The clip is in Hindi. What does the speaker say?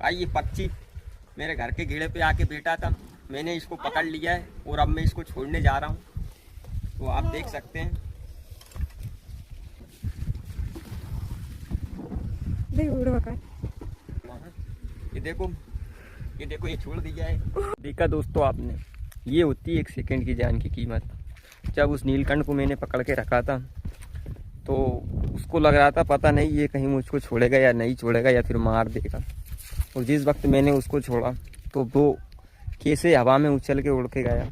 भाई ये पक्षी मेरे घर के घेरे पे आके बैठा था, मैंने इसको पकड़ लिया है और अब मैं इसको छोड़ने जा रहा हूँ। तो आप देख सकते हैं, ये देखो ये छोड़ दिया है। देखा दोस्तों आपने, ये होती है एक सेकंड की जान की कीमत। जब उस नीलकंठ को मैंने पकड़ के रखा था तो उसको लग रहा था पता नहीं ये कहीं मुझको छोड़ेगा या नहीं छोड़ेगा या फिर मार देगा। और जिस वक्त मैंने उसको छोड़ा तो वो कैसे हवा में उछल के उड़ के गया।